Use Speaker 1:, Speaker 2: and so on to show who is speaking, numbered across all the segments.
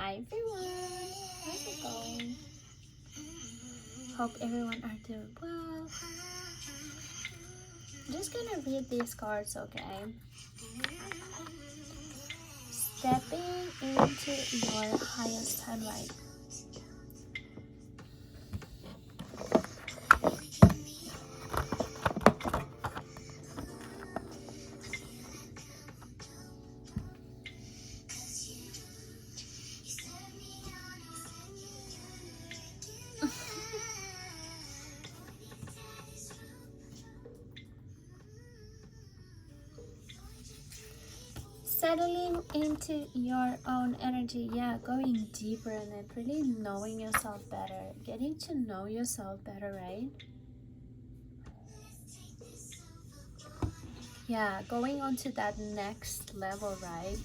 Speaker 1: Hi everyone, how's it going? Hope everyone are doing well. I'm just gonna read these cards, okay? Stepping into your highest timeline. Settling into your own energy, yeah, going deeper in it, really knowing yourself better, getting to know yourself better, right? Yeah, going on to that next level, right?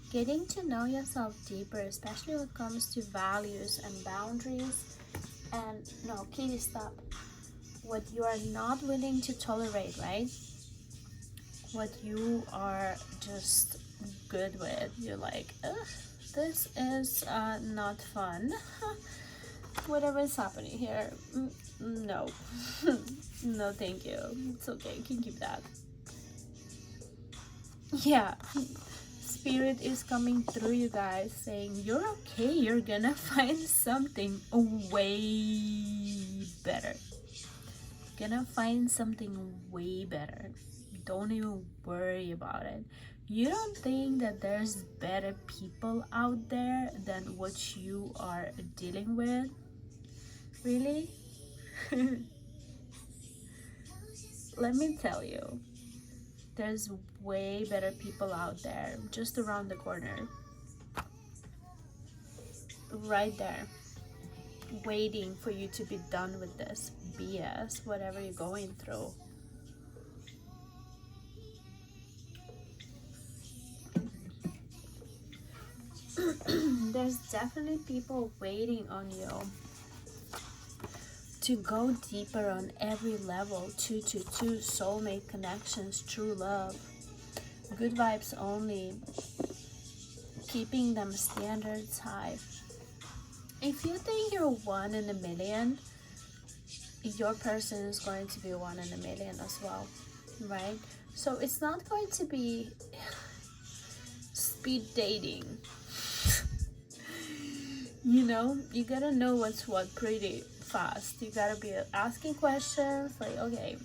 Speaker 1: Getting to know yourself deeper, especially when it comes to values and boundaries. And no, please stop. What you are not willing to tolerate, right? What you are just good with. You're like, ugh, this is not fun. Whatever is happening here, no. No, thank you. It's okay, you can keep that. Yeah, spirit is coming through, you guys, saying you're okay, you're gonna find something way better. Gonna find something way better. Don't even worry about it. You don't think that there's better people out there than what you are dealing with? Really? Let me tell you, there's way better people out there just around the corner, right there, waiting for you to be done with this BS, whatever you're going through. There's definitely people waiting on you to go deeper on every level. 222, soulmate connections, true love, good vibes only, keeping them standards high. If you think you're one in a million, your person is going to be one in a million as well, right? So it's not going to be speed dating. You know, you gotta know what's what pretty fast. You gotta be asking questions like, okay,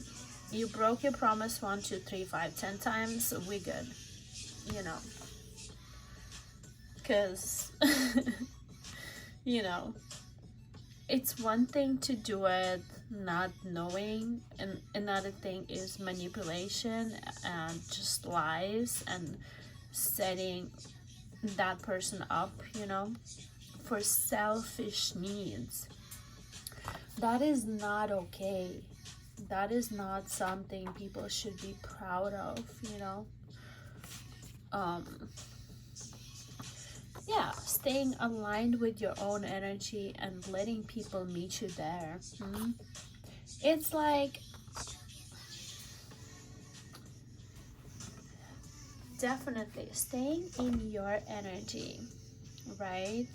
Speaker 1: you broke your promise 1, 2, 3, 5, 10 times, we good, you know, because you know, it's one thing to do it not knowing, and another thing is manipulation and just lies and setting that person up, you know, for selfish needs. That is not okay. That is not something people should be proud of, you know. Yeah, staying aligned with your own energy and letting people meet you there. It's like, definitely staying in your energy, right?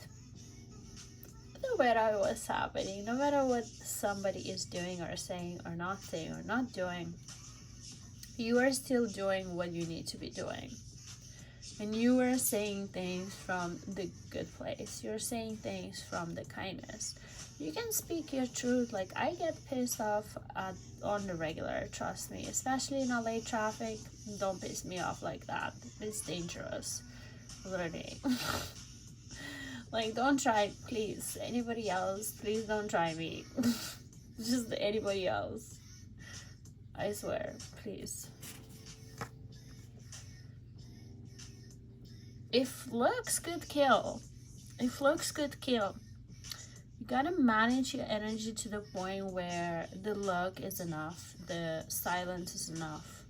Speaker 1: No matter what's happening, no matter what somebody is doing or saying or not doing, you are still doing what you need to be doing. And you are saying things from the good place. You're saying things from the kindness. You can speak your truth. Like, I get pissed off on the regular, trust me. Especially in LA traffic. Don't piss me off like that. It's dangerous. Literally. Like, don't try, please. Anybody else, please don't try me. Just anybody else. I swear, please. If looks could kill, you gotta manage your energy to the point where the look is enough, the silence is enough.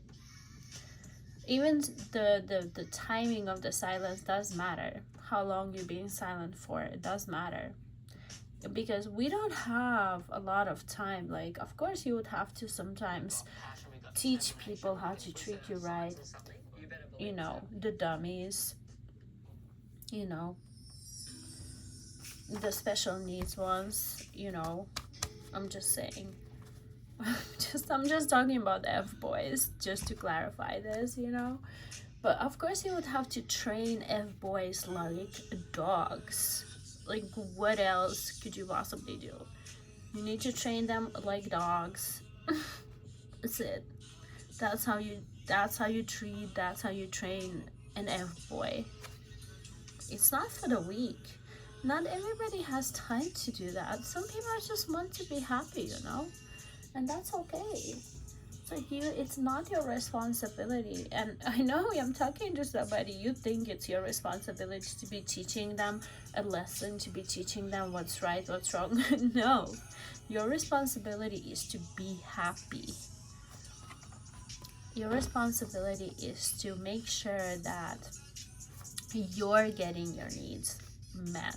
Speaker 1: Even the timing of the silence does matter. How long you're being silent for, it does matter. Because we don't have a lot of time. Like, of course you would have to sometimes teach people how to treat you right. You know, the dummies, you know, the special needs ones, you know, I'm just saying. I'm just talking about F-boys, just to clarify this, you know. But of course you would have to train F-boys like dogs. Like, what else could you possibly do? You need to train them like dogs. That's it. That's how you treat, that's how you train an F-boy. It's not for the weak. Not everybody has time to do that. Some people just want to be happy, you know? And that's okay. So it's not your responsibility. And I know I'm talking to somebody, you think it's your responsibility to be teaching them a lesson, to be teaching them what's right, what's wrong. No, your responsibility is to be happy. Your responsibility is to make sure that you're getting your needs met,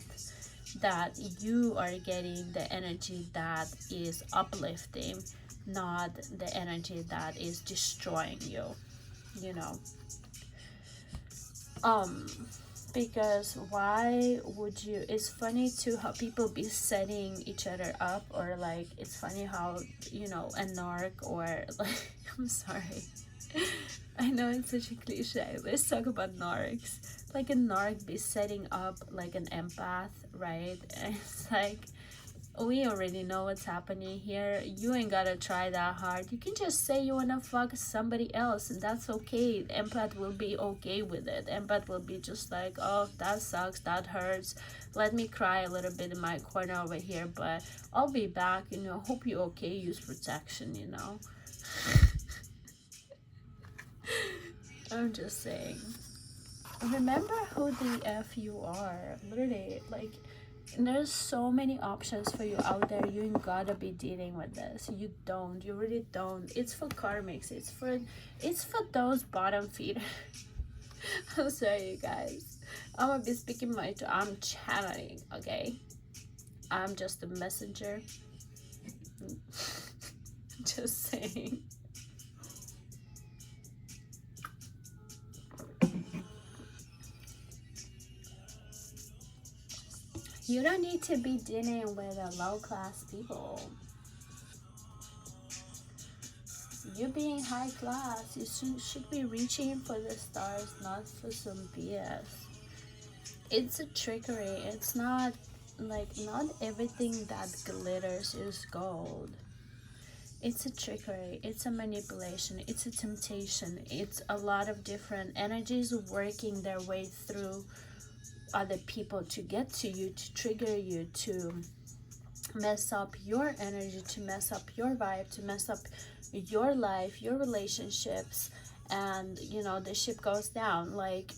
Speaker 1: that you are getting the energy that is uplifting, not the energy that is destroying you, you know. Because why would you, it's funny too how people be setting each other up, or like it's funny how, you know, a narc, or like I'm sorry, I know it's such a cliche, let's talk about narcs. Like a narc be setting up like an empath, right? And it's like, we already know what's happening here. You ain't gotta try that hard. You can just say you wanna fuck somebody else, and that's okay. The empath will be okay with it. Empath will be just like, oh, that sucks, that hurts. Let me cry a little bit in my corner over here, but I'll be back, you know, hope you're okay, use protection, you know. I'm just saying. Remember who the F you are. Literally, like, there's so many options for you out there. You ain't gotta be dealing with this. You don't. You really don't. It's for karmics. It's for those bottom feeders. I'm sorry, you guys. I'm gonna be speaking I'm channeling, okay? I'm just a messenger. Just saying. You don't need to be dealing with a low-class people. You being high class, you should be reaching for the stars, not for some BS. It's a trickery. It's not, like, not everything that glitters is gold. It's a trickery. It's a manipulation. It's a temptation. It's a lot of different energies working their way through other people to get to you, to trigger you, to mess up your energy, to mess up your vibe, to mess up your life, your relationships, and you know, the ship goes down. Like,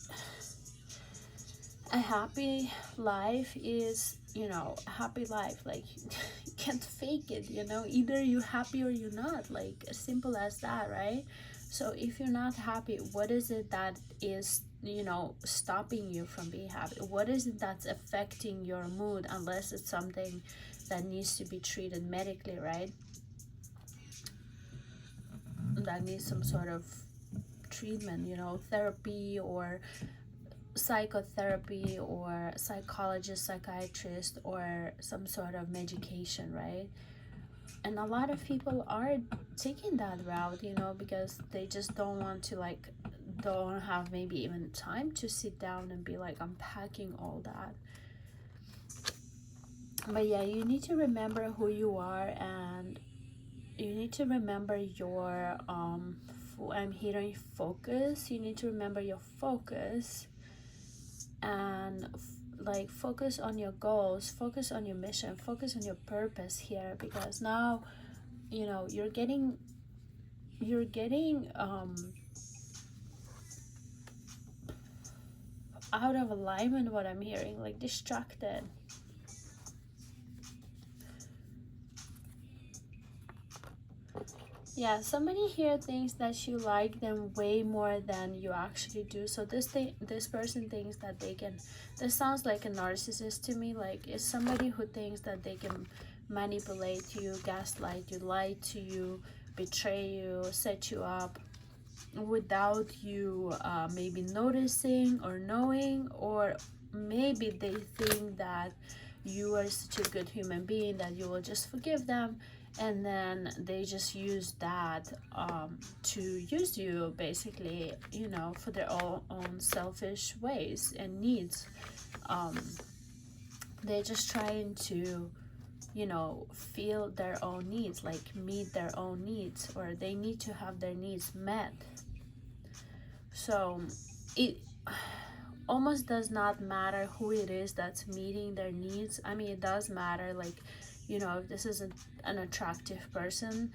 Speaker 1: a happy life is, you know, a happy life. Like, you can't fake it, you know. Either you're happy or you're not, like, as simple as that, right? So if you're not happy, what is it that is, you know, stopping you from being happy? What is it that's affecting your mood, unless it's something that needs to be treated medically, right? That needs some sort of treatment, you know, therapy or psychotherapy or psychologist, psychiatrist, or some sort of medication, right? And a lot of people are taking that route, you know, because they just don't want to, like, don't have maybe even time to sit down and be like unpacking all that. But yeah, you need to remember who you are, and you need to remember your I'm hearing focus. You need to remember your focus, and like, focus on your goals, focus on your mission, focus on your purpose here, because now, you know, you're getting out of alignment, what I'm hearing, like distracted. Yeah, somebody here thinks that you like them way more than you actually do. So this person thinks that they can, this sounds like a narcissist to me. Like, it's somebody who thinks that they can manipulate you, gaslight you, lie to you, betray you, set you up without you maybe noticing or knowing, or maybe they think that you are such a good human being that you will just forgive them, and then they just use that to use you basically, you know, for their own selfish ways and needs. They're just trying to, you know, feel their own needs, like meet their own needs, or they need to have their needs met. So it almost does not matter who it is that's meeting their needs. I mean, it does matter, like, you know, if this is an attractive person,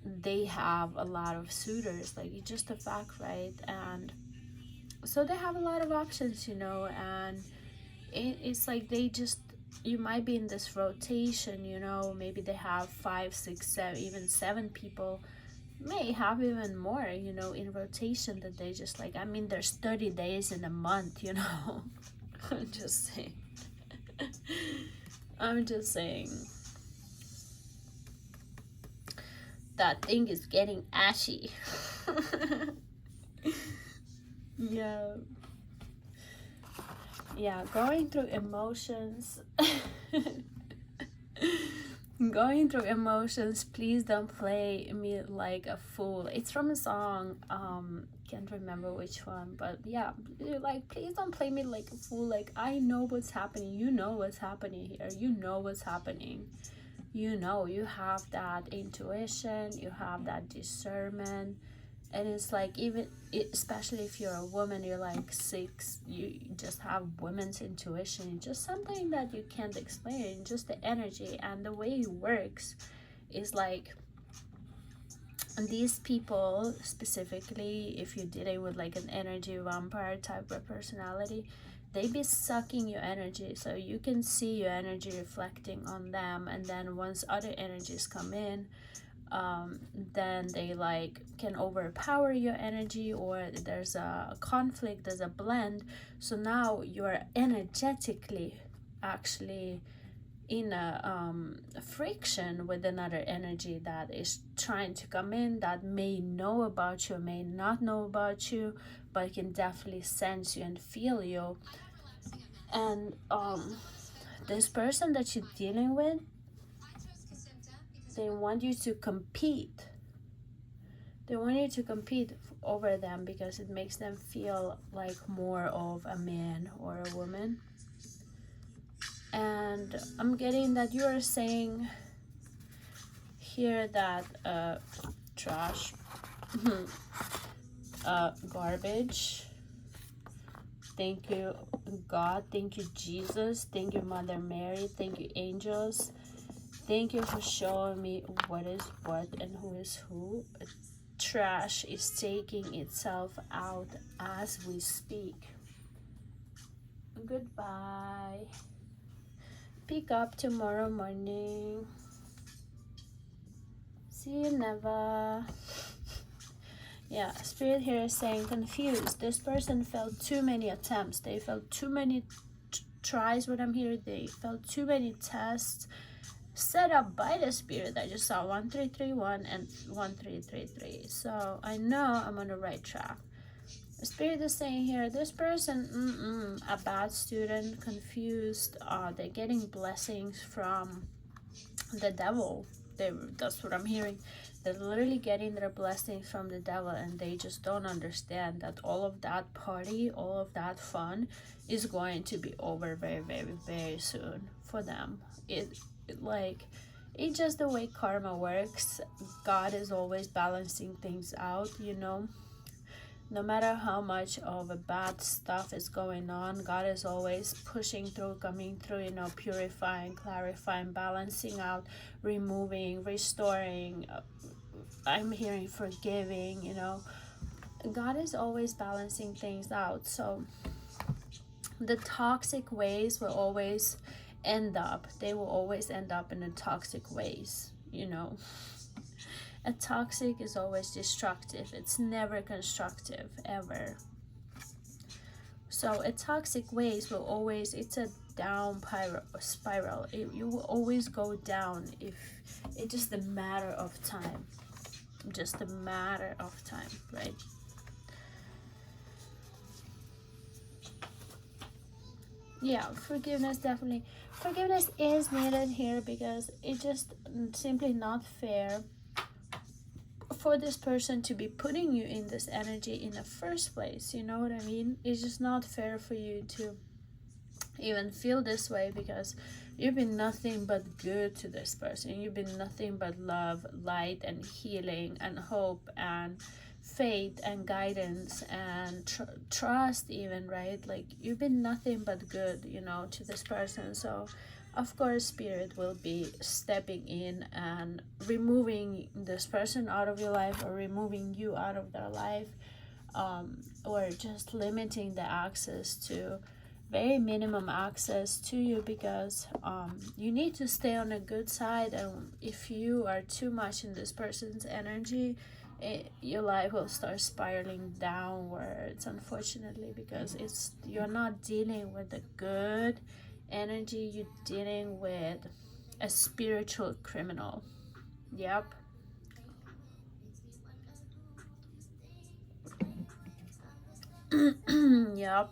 Speaker 1: they have a lot of suitors, like, it's just a fact, right? And so they have a lot of options, you know, and it's like they just, you might be in this rotation, you know, maybe they have 5, 6, 7, even 7 people, may have even more, you know, in rotation, that they just like, I mean, there's 30 days in a month, you know. I'm just saying. I'm just saying. That thing is getting ashy. Yeah. Yeah, going through emotions. Going through emotions, please don't play me like a fool. It's from a song, can't remember which one, but yeah, like, please don't play me like a fool. Like, I know what's happening, you know what's happening here, you know what's happening, you know, you have that intuition, you have that discernment. And it's like, even especially if you're a woman, you're like 6, you just have women's intuition. It's just something that you can't explain, just the energy and the way it works is like, and these people specifically, if you're dealing with like an energy vampire type of personality, they be sucking your energy, so you can see your energy reflecting on them. And then once other energies come in, then they like can overpower your energy, or there's a conflict, there's a blend. So now you're energetically actually in a friction with another energy that is trying to come in, that may know about you, may not know about you, but can definitely sense you and feel you. And this person that you're dealing with, they want you to compete. They want you to compete over them because it makes them feel like more of a man or a woman. And I'm getting that you are saying here that trash, garbage. Thank you, God. Thank you, Jesus. Thank you, Mother Mary. Thank you, angels. Thank you for showing me what is what and who is who. Trash is taking itself out as we speak. Goodbye. Pick up tomorrow morning. See you never. Yeah, Spirit here is saying confused. This person failed too many attempts. They failed too many tries. What I'm hearing, they failed too many tests set up by the Spirit. I just saw 1331 and 1333. So I know I'm on the right track. The Spirit is saying here, this person, a bad student, confused. They're getting blessings from the devil. That's what I'm hearing. They're literally getting their blessings from the devil, and they just don't understand that all of that party, all of that fun is going to be over very, very, very soon for them. It's just the way karma works. God is always balancing things out, you know. No matter how much of a bad stuff is going on, God is always pushing through, coming through, you know, purifying, clarifying, balancing out, removing, restoring. I'm hearing forgiving, you know. God is always balancing things out. So the toxic ways will always they will always end up in the toxic ways, you know. A toxic is always destructive. It's never constructive, ever. So a toxic ways will always, it's a down spiral. You will always go down if it's just a matter of time. Just a matter of time, right? Yeah, forgiveness, definitely. Forgiveness is needed here because it's just simply not fair for this person to be putting you in this energy in the first place. You know what I mean? It's just not fair for you to even feel this way, because you've been nothing but good to this person. You've been nothing but love, light, and healing, and hope, and faith, and guidance, and trust, even, right? Like, you've been nothing but good, you know, to this person. So of course spirit will be stepping in and removing this person out of your life, or removing you out of their life, or just limiting the access to, very minimum access to you, because you need to stay on a good side. And if you are too much in this person's energy, your life will start spiraling downwards, unfortunately, because you're not dealing with the good energy, you're dealing with a spiritual criminal. Yep. Yep.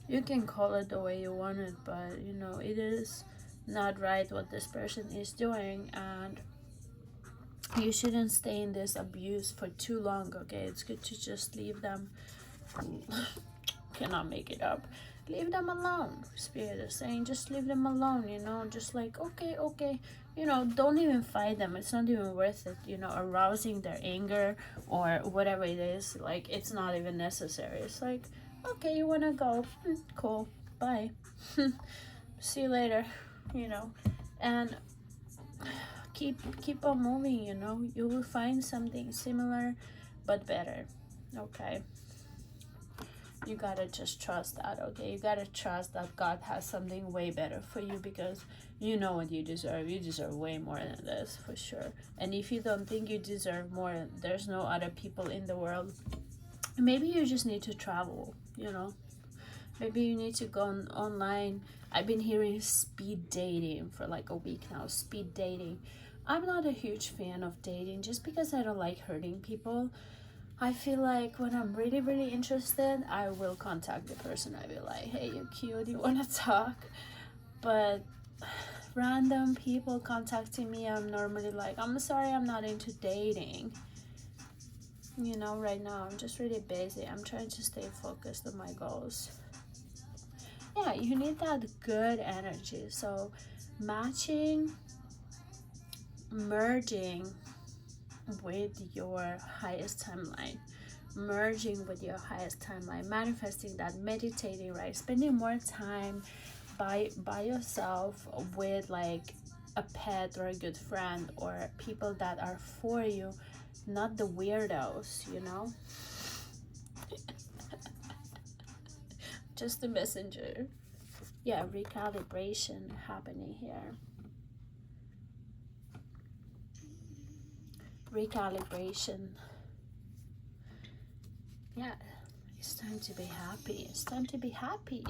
Speaker 1: You can call it the way you want it, but you know, it is not right what this person is doing, and you shouldn't stay in this abuse for too long. Okay, it's good to just leave them. Cannot make it up. Leave them alone. Spirit is saying just leave them alone, you know, just like, okay, okay, you know, don't even fight them. It's not even worth it, you know, arousing their anger or whatever it is. Like, it's not even necessary. It's like, okay, you want to go, cool, bye. See you later, you know. And keep on moving, you know. You will find something similar but better. Okay, you gotta just trust that. Okay, you gotta trust that God has something way better for you, because you know what you deserve. You deserve way more than this, for sure. And if you don't think you deserve more, there's no other people in the world. Maybe you just need to travel, you know. Maybe you need to go online. I've been hearing speed dating for like a week now. Speed dating. I'm not a huge fan of dating, just because I don't like hurting people. I feel like when I'm really, really interested, I will contact the person. I will like, hey, you cute, you wanna talk? But random people contacting me, I'm normally like, I'm sorry, I'm not into dating. You know, right now I'm just really busy. I'm trying to stay focused on my goals. Yeah, you need that good energy. So matching, merging with your highest timeline, merging with your highest timeline, manifesting that, meditating, right? Spending more time by yourself with like a pet or a good friend, or people that are for you, not the weirdos, you know. Just the messenger. Yeah, recalibration happening here. Recalibration. Yeah, it's time to be happy. It's time to be happy.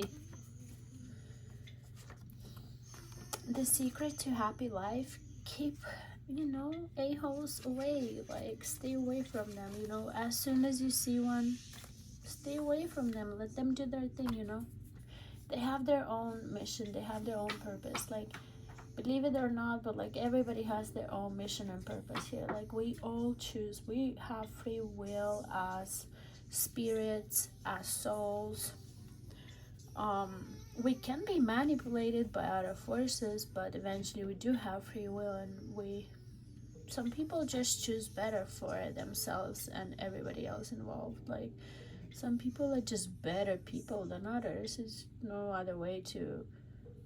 Speaker 1: The secret to happy life, keep, you know, a-holes away. Like, stay away from them, you know. As soon as you see one, stay away from them. Let them do their thing, you know. They have their own mission. They have their own purpose. Like, believe it or not, but like, everybody has their own mission and purpose here. Like, we all choose. We have free will as spirits, as souls. We can be manipulated by other forces, but eventually we do have free will, and some people just choose better for themselves and everybody else involved. Like, some people are just better people than others. There's no other way to,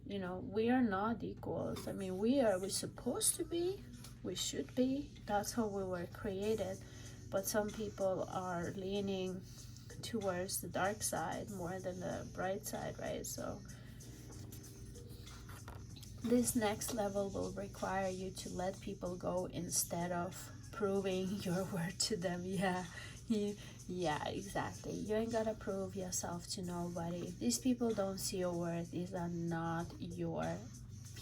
Speaker 1: you know, we are not equals. I mean, we're supposed to be, we should be, that's how we were created. But some people are leaning towards the dark side more than the bright side, right? So this next level will require you to let people go instead of proving your worth to them. Yeah, exactly. You ain't gotta prove yourself to nobody. If these people don't see your worth, these are not your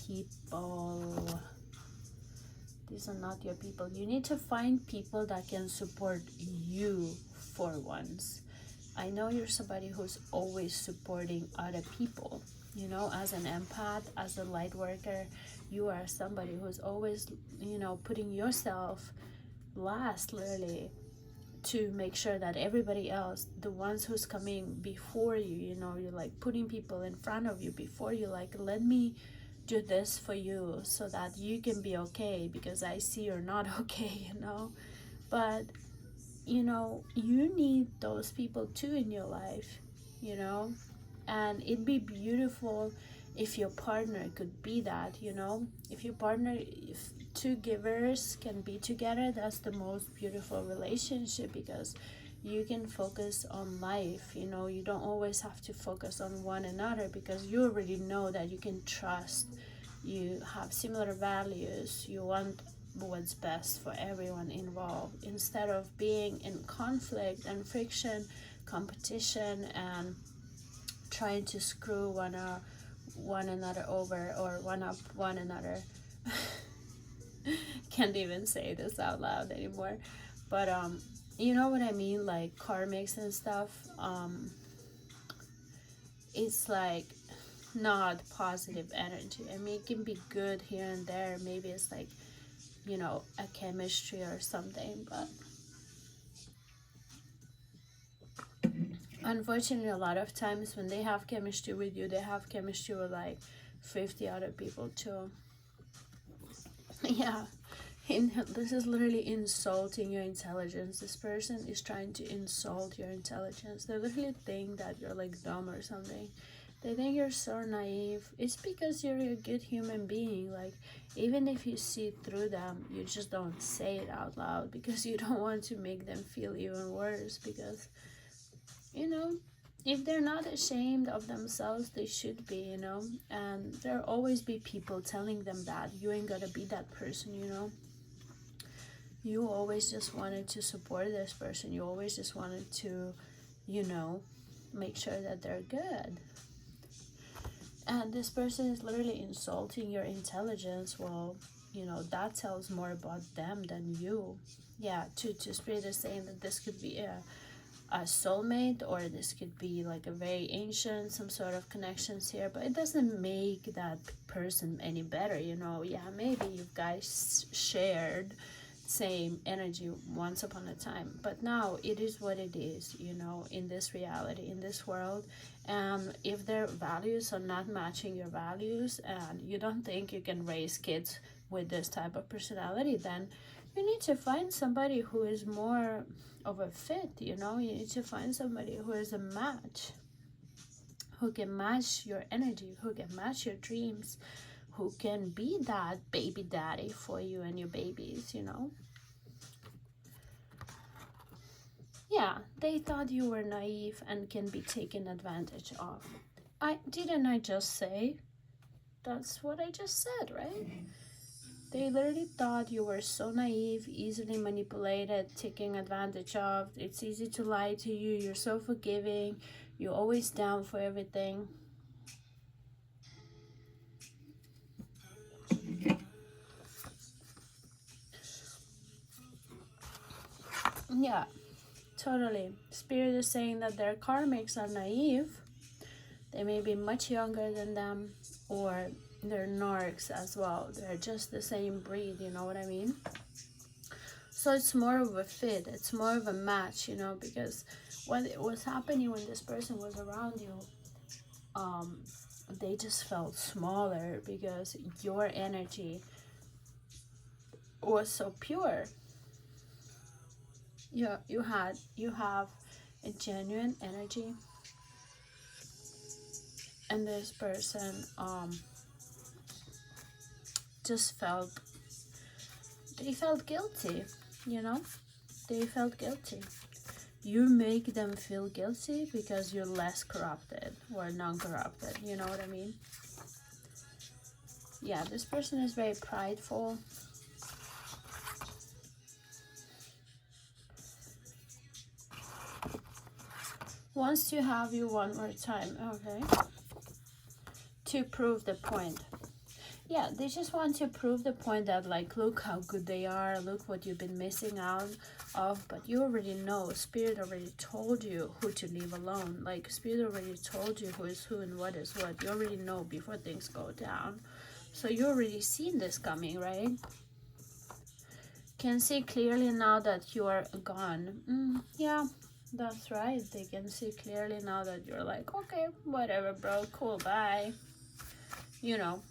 Speaker 1: people. These are not your people. You need to find people that can support you for once. I know you're somebody who's always supporting other people. You know, as an empath, as a light worker, you are somebody who's always, you know, putting yourself last, literally, to make sure that everybody else, the ones who's coming before you, you know, you're like putting people in front of you before you, like, let me do this for you so that you can be okay, because I see you're not okay, you know. But, you know, you need those people too in your life, you know. And it'd be beautiful if your partner could be that, you know. If your partner, if two givers can be together, that's the most beautiful relationship, because you can focus on life, you know. You don't always have to focus on one another, because you already know that you can trust, you have similar values, you want what's best for everyone involved, instead of being in conflict and friction, competition, and trying to screw one another over, or one up one another. Can't even say this out loud anymore. But you know what I mean, like karmics and stuff. It's like not positive energy. I mean, it can be good here and there. Maybe it's like, you know, a chemistry or something, but unfortunately, a lot of times when they have chemistry with you, they have chemistry with like 50 other people too. Yeah, this is literally insulting your intelligence. This person is trying to insult your intelligence. They literally think that you're like dumb or something. They think you're so naive. It's because you're a good human being. Like, even if you see through them, you just don't say it out loud, because you don't want to make them feel even worse. Because, you know, if they're not ashamed of themselves, they should be, you know. And there'll always be people telling them that you ain't gonna be that person, you know. You always just wanted to support this person. You always just wanted to, you know, make sure that they're good. And this person is literally insulting your intelligence. Well, you know, that tells more about them than you. Yeah, to Spirit is saying that this could be a soulmate, or this could be like a very ancient, some sort of connections here, but it doesn't make that person any better, you know. Yeah, maybe you guys shared same energy once upon a time, but now it is what it is, you know, in this reality, in this world. And if their values are not matching your values, and you don't think you can raise kids with this type of personality, then you need to find somebody who is more of a fit, you know. You need to find somebody who is a match, who can match your energy, who can match your dreams, who can be that baby daddy for you and your babies, you know. Yeah, they thought you were naive and can be taken advantage of. Didn't I just say? That's what I just said, right? They literally thought you were so naive, easily manipulated, taken advantage of. It's easy to lie to you. You're so forgiving. You're always down for everything. Yeah, totally. Spirit is saying that their karmics are naive. They may be much younger than them, or they're narcs as well. They're just the same breed, you know what I mean? So it's more of a fit, it's more of a match, you know, because what was happening when this person was around you, they just felt smaller, because your energy was so pure. You have a genuine energy, and this person just felt, they felt guilty, you know. They felt guilty. You make them feel guilty because you're less corrupted or non-corrupted, you know what I mean? Yeah, this person is very prideful. Wants to have you one more time, okay? To prove the point. Yeah, they just want to prove the point that, like, look how good they are, look what you've been missing out of. But you already know, Spirit already told you who to leave alone. Like, Spirit already told you who is who and what is what. You already know before things go down. So you already seen this coming, right? Can see clearly now that you are gone. Yeah, that's right. They can see clearly now that you're like, okay, whatever, bro, cool, bye. You know,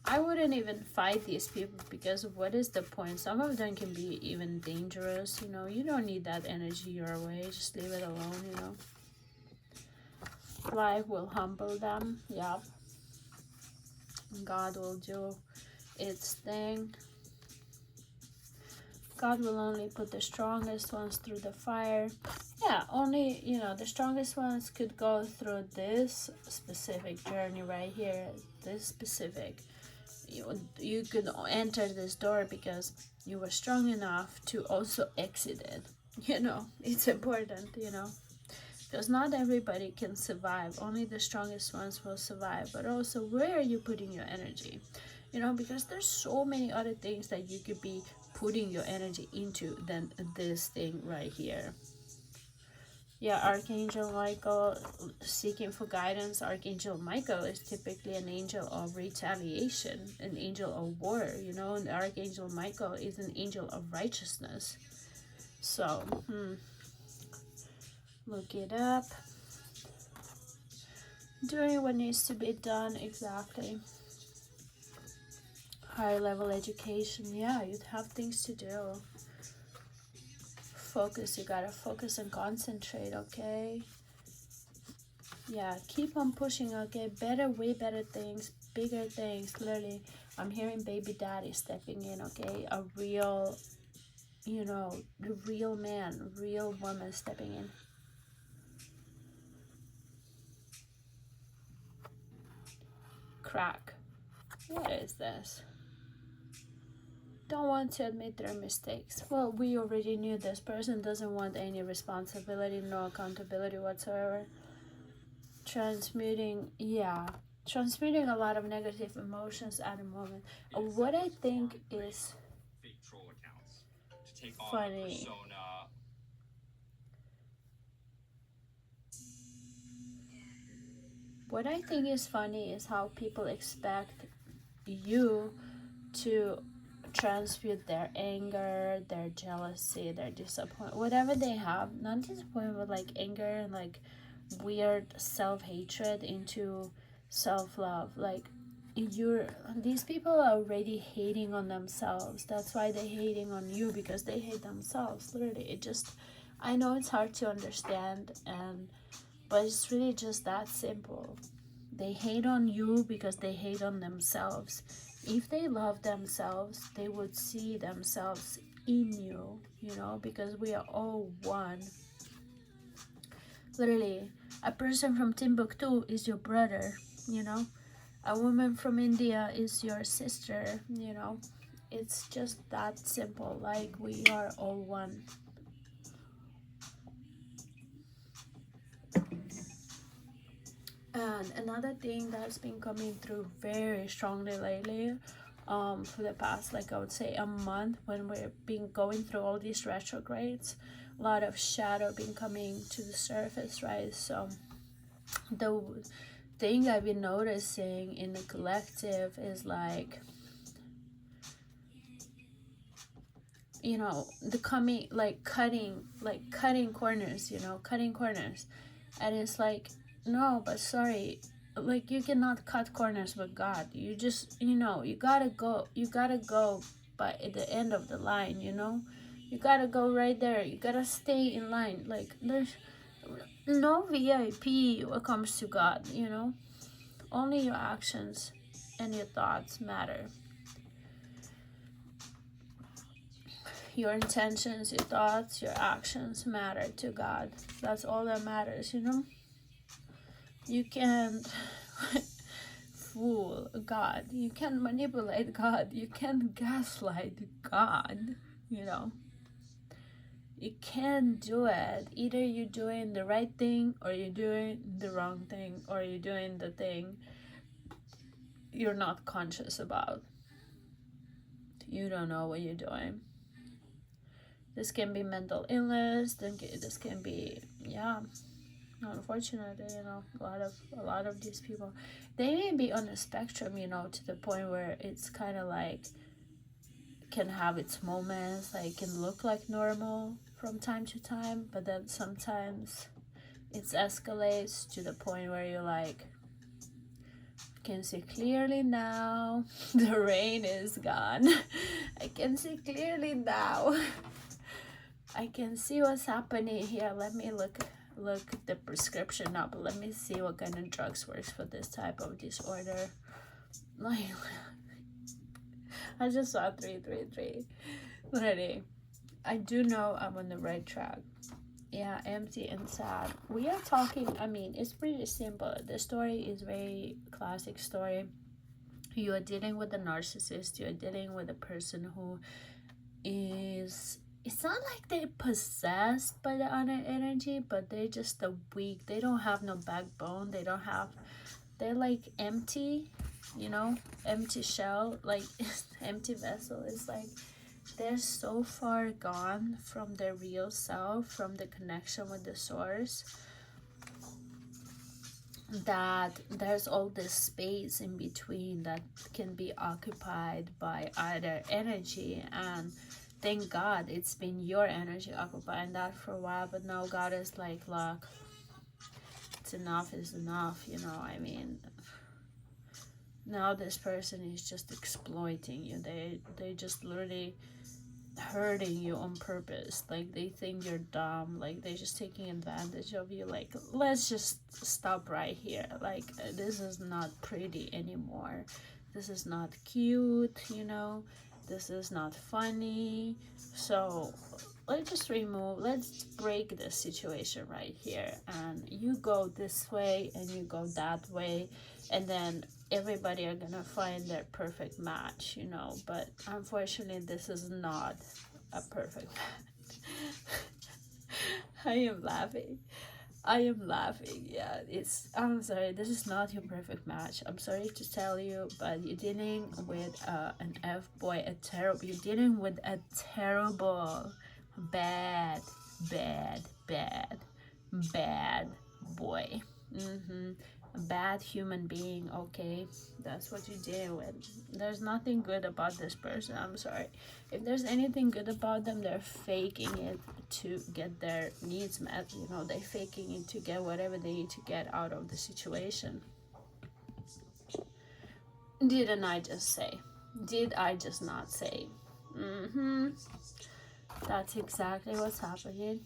Speaker 1: I wouldn't even fight these people, because what is the point? Some of them can be even dangerous, you know. You don't need that energy your way. Just leave it alone, you know. Life will humble them. Yeah. God will do its thing. God will only put the strongest ones through the fire. Yeah, only, you know, the strongest ones could go through this specific journey right here. This specific. You could enter this door because you were strong enough to also exit it. You know, it's important, you know, because not everybody can survive. Only the strongest ones will survive. But also, where are you putting your energy? You know, because there's so many other things that you could be putting your energy into than this thing right here. Yeah, Archangel Michael, seeking for guidance. Archangel Michael is typically an angel of retaliation, an angel of war, you know, and Archangel Michael is an angel of righteousness. So, look it up. Doing what needs to be done, exactly. Higher level education, yeah, you'd have things to do. Focus, you gotta focus and concentrate, okay? Yeah, keep on pushing, okay? Better, way better things, bigger things. Clearly, I'm hearing baby daddy stepping in, okay? A real, you know, the real man, real woman stepping in. Crack. What is this? Don't want to admit their mistakes. Well, we already knew this person doesn't want any responsibility, no accountability whatsoever. Transmuting, yeah, transmuting a lot of negative emotions at the moment. What I think is funny, what I think is funny is how people expect you to transmute their anger, their jealousy, their disappointment, whatever they have, not disappointment, but like anger and like weird self-hatred into self-love. Like, these people are already hating on themselves. That's why they're hating on you, because they hate themselves. Literally, it just, I know it's hard to understand, but it's really just that simple. They hate on you because they hate on themselves. If they love themselves, they would see themselves in you, you know, because we are all one. Literally, a person from Timbuktu is your brother, you know. A woman from India is your sister, you know. It's just that simple. Like, we are all one. And another thing that's been coming through very strongly lately, for the past, like, I would say a month, when we've been going through all these retrogrades, a lot of shadow been coming to the surface, right? So the thing I've been noticing in the collective is like, you know, the coming, like cutting corners, you know, cutting corners. And it's like, no, but sorry, like, you cannot cut corners with God. You just, you know, you gotta go by at the end of the line, you know. You gotta go right there. You gotta stay in line. Like, there's no VIP when it comes to God, you know. Only your actions and your thoughts matter. Your intentions, your thoughts, your actions matter to God. That's all that matters, you know. You can't fool God. You can't manipulate God. You can't gaslight God, you know. You can't do it. Either you're doing the right thing, or you're doing the wrong thing, or you're doing the thing you're not conscious about. You don't know what you're doing. This can be mental illness. This can be, yeah, unfortunately, you know, a lot of these people, they may be on a spectrum, you know, to the point where it's kind of like can have its moments, like can look like normal from time to time, but then sometimes it escalates to the point where you're like, can see clearly now. The rain is gone. I can see clearly now. I can see what's happening here. Let me look the prescription up. Let me see what kind of drugs works for this type of disorder. Like, I just saw 333. Ready. I do know I'm on the right track. Yeah, empty and sad. We are talking, I mean, it's pretty simple. The story is very classic story. You are dealing with a narcissist. You are dealing with a person who is, it's not like they're possessed by the other energy, but they're just a weak, they don't have no backbone. They're like empty, you know, empty shell, like empty vessel. It's like they're so far gone from their real self, from the connection with the source, that there's all this space in between that can be occupied by either energy. And thank God it's been your energy occupying that for a while, but now God is like, look, it's enough is enough, you know. I mean, now this person is just exploiting you. They just literally hurting you on purpose. Like, they think you're dumb. Like, they're just taking advantage of you. Like, let's just stop right here. Like, this is not pretty anymore. This is not cute, you know. This is not funny. So let's just let's break this situation right here, and you go this way and you go that way, and then everybody are gonna find their perfect match, you know. But unfortunately, this is not a perfect match. I am laughing. Yeah, I'm sorry, this is not your perfect match. I'm sorry to tell you, but you're dealing with an F-boy, you're dealing with a terrible, bad boy. A bad human being, okay? That's what you're dealing with. There's nothing good about this person. I'm sorry. If there's anything good about them, they're faking it to get their needs met. You know, they're faking it to get whatever they need to get out of the situation. Didn't I just say? Did I just not say? That's exactly what's happening.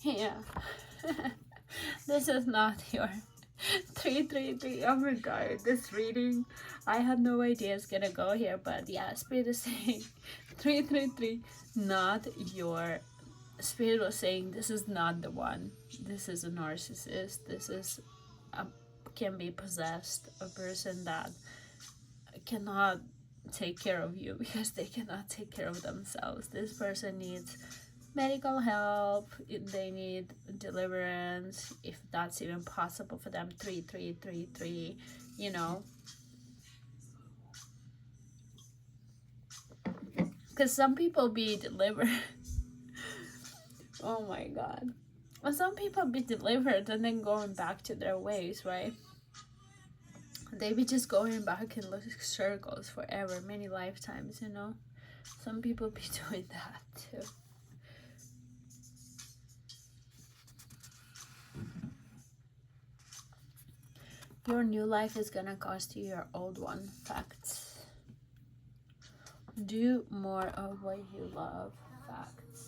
Speaker 1: Yeah. This is not your 333. Oh my god, this reading, I had no idea it's gonna go here, but yeah, Spirit is saying 333, not your. Spirit was saying this is not the one. This is a narcissist. This is can be possessed, a person that cannot take care of you because they cannot take care of themselves. This person needs medical help. They need deliverance, if that's even possible for them. 3333, you know, because some people be delivered. Oh my god. Well, some people be delivered and then going back to their ways, right? They be just going back in circles forever, many lifetimes, you know. Some people be doing that too. Your new life is gonna cost you your old one. Facts. Do more of what you love. Facts.